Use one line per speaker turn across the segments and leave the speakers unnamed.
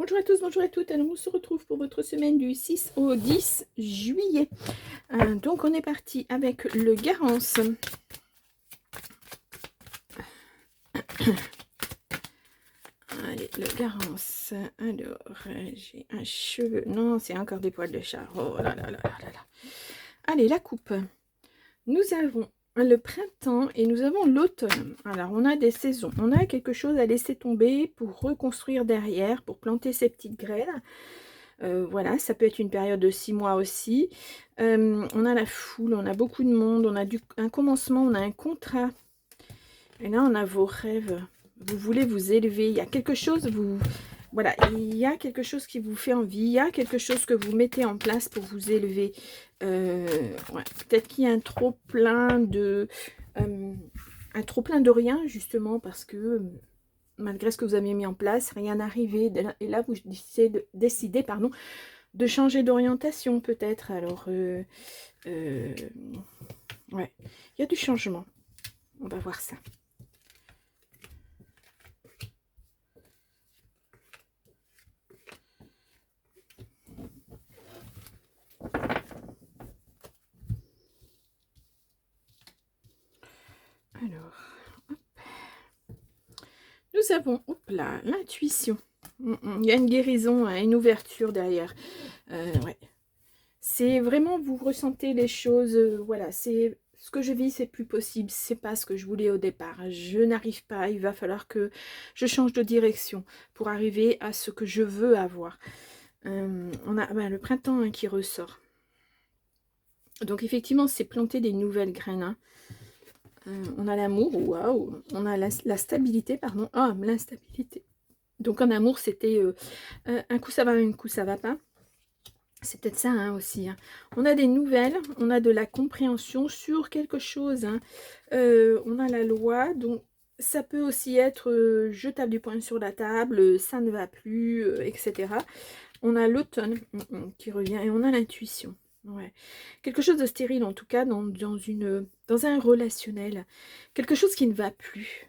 Bonjour à tous, bonjour à toutes. Alors on se retrouve pour votre semaine du 6 au 10 juillet. Donc on est parti avec le Garance. Allez, le Garance. Alors, j'ai un cheveu. Non, c'est encore des poils de chat. Oh là là là là là là. Allez, la coupe. Nous avons le printemps et nous avons l'automne. Alors, on a des saisons. On a quelque chose à laisser tomber pour reconstruire derrière, pour planter ces petites graines. Voilà, ça peut être une période de 6 mois aussi. On a la foule, on a beaucoup de monde, on a un commencement, on a un contrat. Et là, on a vos rêves. Vous voulez vous élever. Il y a quelque chose, voilà, il y a quelque chose qui vous fait envie. Il y a quelque chose que vous mettez en place pour vous élever. Ouais, peut-être qu'il y a un trop plein de rien, justement, parce que malgré ce que vous avez mis en place, rien n'arrivait. Et là, vous décidez, pardon, de changer d'orientation, peut-être. Alors, ouais, il y a du changement. On va voir ça. Alors, hop. Nous avons, hop là, l'intuition. Il y a une guérison, hein, une ouverture derrière. Ouais. C'est vraiment, vous ressentez les choses, voilà, c'est ce que je vis, c'est plus possible, c'est pas ce que je voulais au départ. Je n'arrive pas, il va falloir que je change de direction pour arriver à ce que je veux avoir. On a le printemps, hein, qui ressort. Donc effectivement, c'est planter des nouvelles graines, hein. On a l'amour, waouh, on a la stabilité, pardon, l'instabilité. Donc en amour, c'était un coup ça va, un coup ça va pas. C'est peut-être ça, hein, aussi, hein. On a des nouvelles, on a de la compréhension sur quelque chose, hein. On a la loi, donc ça peut aussi être je tape du poing sur la table, ça ne va plus, etc. On a l'automne qui revient et on a l'intuition. Ouais. Quelque chose de stérile, en tout cas, dans un relationnel. Quelque chose qui ne va plus.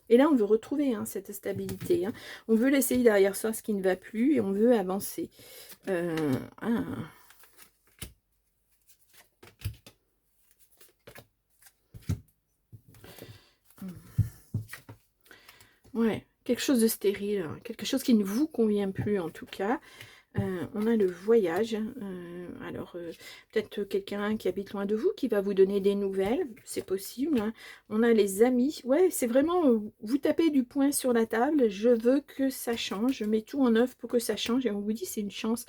Et là, on veut retrouver, hein, cette stabilité, hein. On veut laisser derrière soi ce qui ne va plus et on veut avancer. Ah. Ouais, quelque chose de stérile, hein, quelque chose qui ne vous convient plus en tout cas. On a le voyage. Alors, peut-être quelqu'un qui habite loin de vous qui va vous donner des nouvelles. C'est possible, hein. On a les amis. Ouais, c'est vraiment, vous tapez du poing sur la table. Je veux que ça change. Je mets tout en œuvre pour que ça change. Et on vous dit, c'est une chance.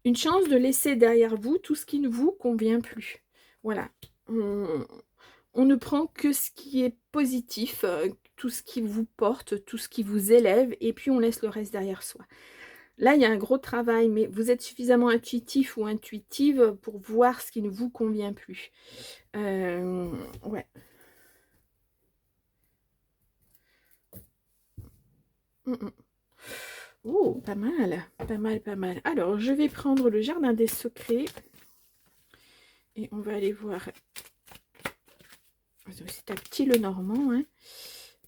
Une chance de laisser derrière vous tout ce qui ne vous convient plus. Voilà. On ne prend que ce qui est positif, tout ce qui vous porte, tout ce qui vous élève. Et puis, on laisse le reste derrière soi. Là, il y a un gros travail, mais vous êtes suffisamment intuitif ou intuitive pour voir ce qui ne vous convient plus. Ouais. Oh, pas mal, pas mal, pas mal. Alors, je vais prendre le jardin des secrets. Et on va aller voir. C'est un petit le normand, hein.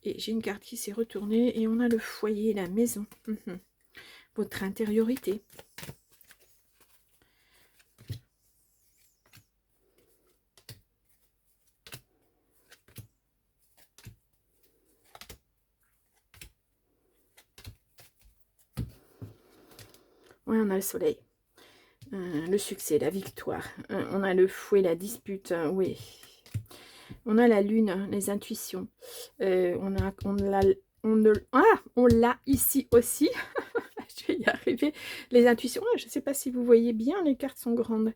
Et j'ai une carte qui s'est retournée. Et on a le foyer, la maison. Votre intériorité. Ouais, on a le soleil. Le succès, la victoire. On a le fouet, la dispute. Oui. On a la lune, les intuitions. On l'a ici aussi. Je vais y arriver. Les intuitions. Je ne sais pas si vous voyez bien, les cartes sont grandes.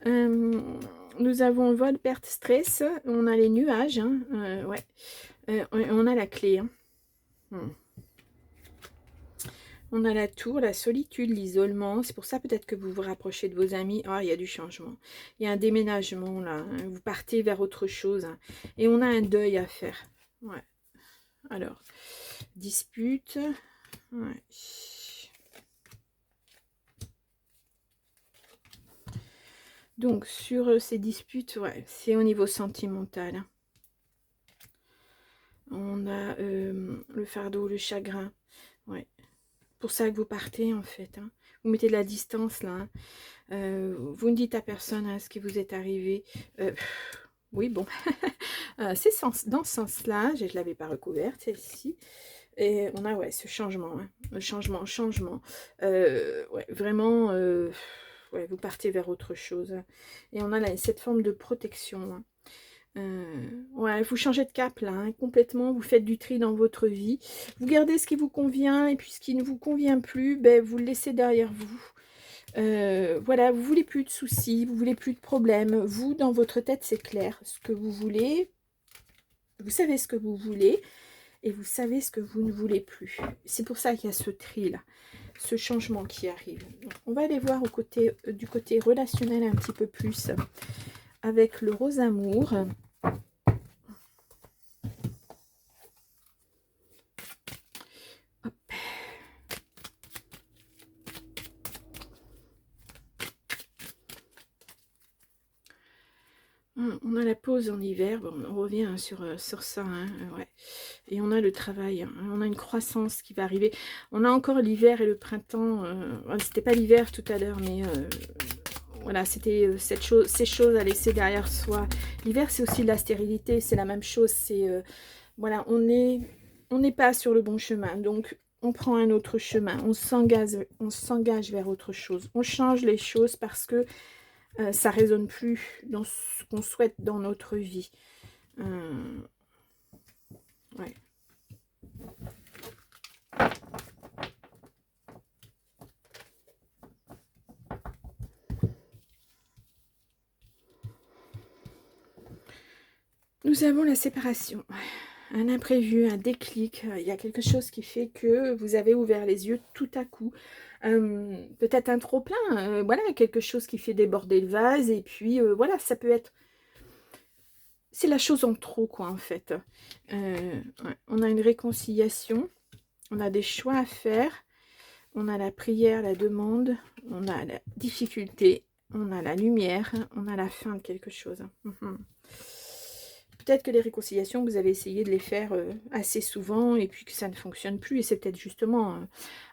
Nous avons vol, perte, stress. On a les nuages, hein. Ouais. On a la clé, hein. On a la tour, la solitude, l'isolement. C'est pour ça peut-être que vous vous rapprochez de vos amis. Ah, il y a du changement. Il y a un déménagement là, hein. Vous partez vers autre chose, hein. Et on a un deuil à faire. Ouais. Alors, dispute. Ouais. Donc, sur ces disputes, ouais, c'est au niveau sentimental, hein. On a le fardeau, le chagrin. Ouais. pour ça que vous partez, en fait. Hein. Vous mettez de la distance, là. Hein. Vous ne dites à personne hein, ce qui vous est arrivé. Oui, bon. C'est dans ce sens-là. Je ne l'avais pas recouverte, celle-ci. Et on a, ouais, ce changement. Hein. Le changement. Ouais, vraiment, ouais, vous partez vers autre chose. Hein. Et on a là, cette forme de protection. Hein. Ouais, vous changez de cap là, hein, complètement, vous faites du tri dans votre vie, vous gardez ce qui vous convient et puis ce qui ne vous convient plus, ben, vous le laissez derrière vous. Voilà, vous voulez plus de soucis, vous voulez plus de problèmes, vous dans votre tête c'est clair, ce que vous voulez, vous savez ce que vous voulez et vous savez ce que vous ne voulez plus. C'est pour ça qu'il y a ce tri là, ce changement qui arrive. Donc, on va aller voir du côté relationnel un petit peu plus avec le rose amour. On a la pause en hiver, bon, on revient hein, sur ça, hein, ouais. Et on a le travail, hein, on a une croissance qui va arriver. On a encore l'hiver et le printemps, c'était pas l'hiver tout à l'heure, mais voilà, c'était ces choses à laisser derrière soi. L'hiver c'est aussi de la stérilité, c'est la même chose, c'est voilà, on n'est pas sur le bon chemin, donc on prend un autre chemin, on s'engage vers autre chose, on change les choses parce que ça ne résonne plus dans ce qu'on souhaite dans notre vie. Ouais. Nous avons la séparation. Un imprévu, un déclic. Il y a quelque chose qui fait que vous avez ouvert les yeux tout à coup. Peut-être un trop-plein. Voilà, quelque chose qui fait déborder le vase. Et puis, voilà, ça peut être... C'est la chose en trop, quoi, en fait. Ouais. On a une réconciliation. On a des choix à faire. On a la prière, la demande. On a la difficulté. On a la lumière. On a la fin de quelque chose. Peut-être que les réconciliations, vous avez essayé de les faire assez souvent et puis que ça ne fonctionne plus. Et c'est peut-être justement,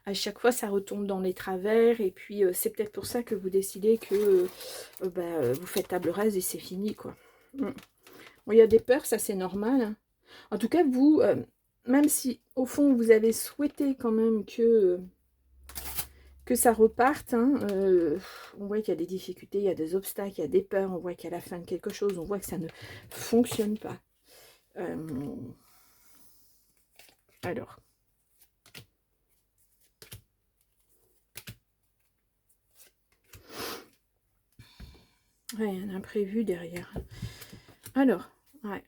à chaque fois, ça retombe dans les travers. Et puis, c'est peut-être pour ça que vous décidez que vous faites table rase et c'est fini, quoi. Bon, il y a des peurs, ça c'est normal. Hein. En tout cas, vous, même si au fond, vous avez souhaité quand même que ça reparte, hein, on voit qu'il y a des difficultés, il y a des obstacles, il y a des peurs, on voit qu'à la fin de quelque chose, on voit que ça ne fonctionne pas. Alors. Ouais, un imprévu derrière. Alors, ouais.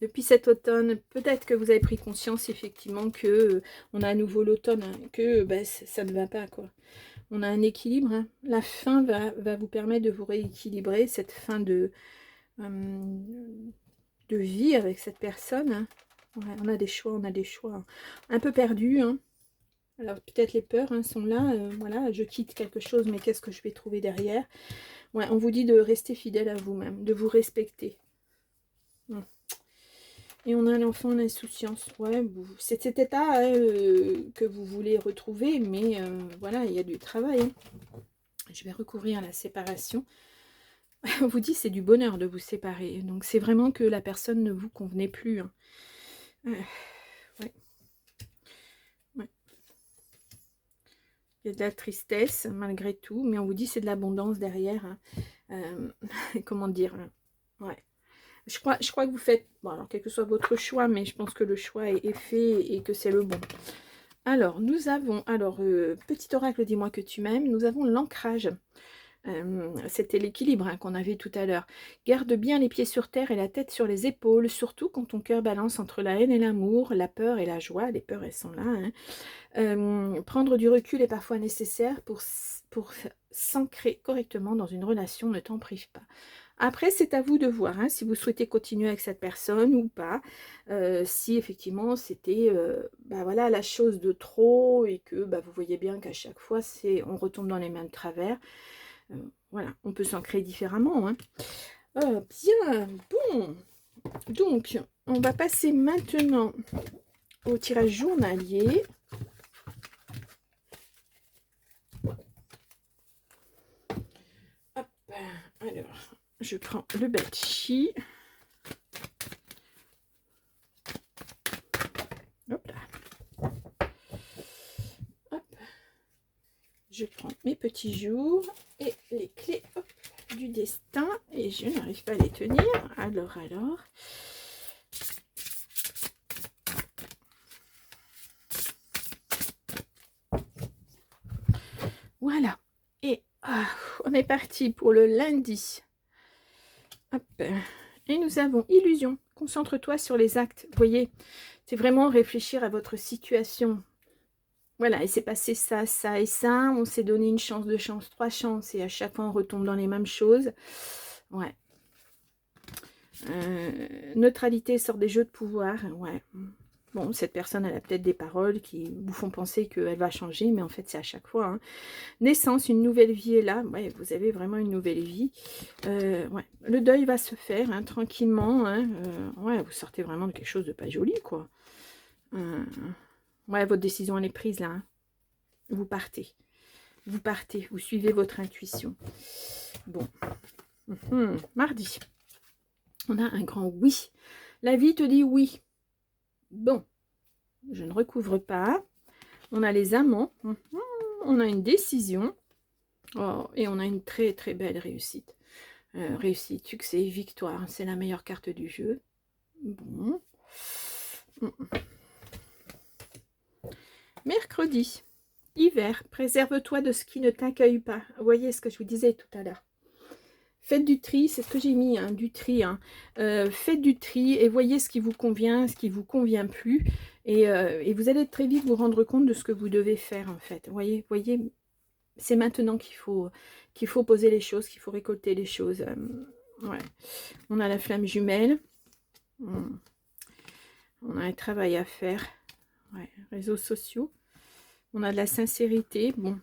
Depuis cet automne, peut-être que vous avez pris conscience effectivement que on a à nouveau l'automne, hein, que ça ne va pas, quoi. On a un équilibre. Hein. La fin va vous permettre de vous rééquilibrer, cette fin de vie avec cette personne. Hein. Ouais, on a des choix, hein. Un peu perdus. Hein. Alors peut-être les peurs hein, sont là. Voilà, je quitte quelque chose, mais qu'est-ce que je vais trouver derrière? Ouais, on vous dit de rester fidèle à vous-même, de vous respecter. Et on a l'enfant d'insouciance. Ouais, c'est cet état hein, que vous voulez retrouver, mais voilà, il y a du travail. Hein. Je vais recouvrir la séparation. On vous dit c'est du bonheur de vous séparer. Donc c'est vraiment que la personne ne vous convenait plus. Hein. Ouais. Ouais. Il y a de la tristesse malgré tout, mais on vous dit c'est de l'abondance derrière. Hein. Comment dire? Ouais. Je crois que vous faites, bon alors quel que soit votre choix, mais je pense que le choix est fait et que c'est le bon. Alors, nous avons, petit oracle, dis-moi que tu m'aimes, nous avons l'ancrage. C'était l'équilibre hein, qu'on avait tout à l'heure. Garde bien les pieds sur terre et la tête sur les épaules, surtout quand ton cœur balance entre la haine et l'amour, la peur et la joie. Les peurs, elles sont là. Hein. Prendre du recul est parfois nécessaire pour s'ancrer correctement dans une relation, ne t'en prive pas. Après, c'est à vous de voir hein, si vous souhaitez continuer avec cette personne ou pas. Si effectivement c'était voilà, la chose de trop et que vous voyez bien qu'à chaque fois, on retombe dans les mêmes travers. Voilà, on peut s'ancrer différemment. Hein. Bien, bon. Donc, on va passer maintenant au tirage journalier. Alors, je prends le Batchi. Hop là. Hop. Je prends mes petits jours et les clés du destin. Et je n'arrive pas à les tenir. Alors. Voilà. Et on est parti pour le lundi. Hop. Et nous avons illusion. Concentre-toi sur les actes. Vous voyez, c'est vraiment réfléchir à votre situation. Voilà, et c'est passé ça, ça et ça. On s'est donné une chance, 2 chances, 3 chances. Et à chaque fois, on retombe dans les mêmes choses. Ouais. Neutralité sort des jeux de pouvoir. Ouais. Bon, cette personne, elle a peut-être des paroles qui vous font penser qu'elle va changer, mais en fait, c'est à chaque fois. Hein. Naissance, une nouvelle vie est là. Ouais, vous avez vraiment une nouvelle vie. Ouais. Le deuil va se faire hein, tranquillement. Hein. Ouais, vous sortez vraiment de quelque chose de pas joli, quoi. Ouais, votre décision, elle est prise, là. Hein. Vous partez. Vous partez. Vous suivez votre intuition. Bon. Mardi. On a un grand oui. La vie te dit oui. Bon, je ne recouvre pas. On a les amants. On a une décision. Oh, et on a une très très belle réussite. Réussite, succès, victoire. C'est la meilleure carte du jeu. Bon. Mercredi. Hiver. Préserve-toi de ce qui ne t'accueille pas. Vous voyez ce que je vous disais tout à l'heure. Faites du tri, c'est ce que j'ai mis, hein, du tri. Hein. Faites du tri et voyez ce qui vous convient, ce qui ne vous convient plus. Et vous allez très vite vous rendre compte de ce que vous devez faire, en fait. Voyez, c'est maintenant qu'il faut poser les choses, qu'il faut récolter les choses. Ouais. On a la flamme jumelle. On a un travail à faire. Ouais. Réseaux sociaux. On a de la sincérité. Bon.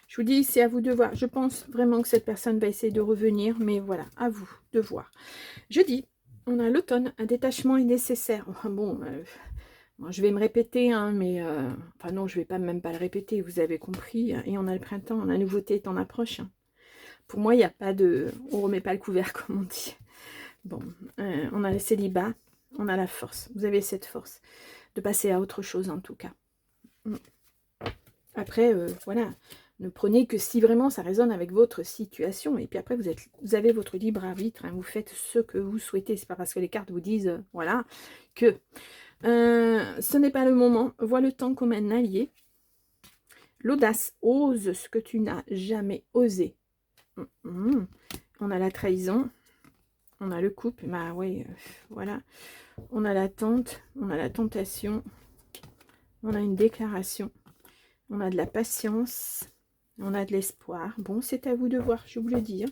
Je vous dis, c'est à vous de voir. Je pense vraiment que cette personne va essayer de revenir, mais voilà, à vous de voir. Jeudi, on a l'automne, un détachement est nécessaire. Bon, je vais me répéter, hein, mais... enfin non, je ne vais pas même pas le répéter, vous avez compris. Et on a le printemps, la nouveauté est en approche. Hein. Pour moi, il n'y a pas de... On ne remet pas le couvert, comme on dit. Bon, on a le célibat, on a la force. Vous avez cette force de passer à autre chose, en tout cas. Après, voilà... Ne prenez que si vraiment ça résonne avec votre situation. Et puis après, vous avez votre libre arbitre. Hein, vous faites ce que vous souhaitez. C'est pas parce que les cartes vous disent, voilà, que ce n'est pas le moment. Vois le temps comme un allié. L'audace, ose ce que tu n'as jamais osé. On a la trahison. On a le couple. Bah oui, voilà. On a l'attente. On a la tentation. On a une déclaration. On a de la patience. On a de l'espoir. Bon, c'est à vous de voir, je vous le dis. Hein.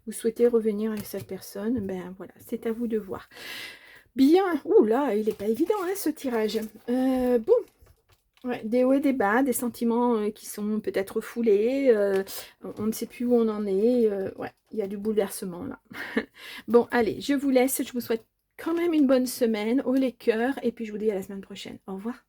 Vous souhaitez revenir avec cette personne, ben voilà, c'est à vous de voir. Bien, ouh là, il n'est pas évident, hein, ce tirage. Bon, ouais, des hauts et des bas, des sentiments qui sont peut-être foulés. On ne sait plus où on en est. Ouais, il y a du bouleversement, là. Bon, allez, je vous laisse. Je vous souhaite quand même une bonne semaine. Haut les cœurs. Et puis, je vous dis à la semaine prochaine. Au revoir.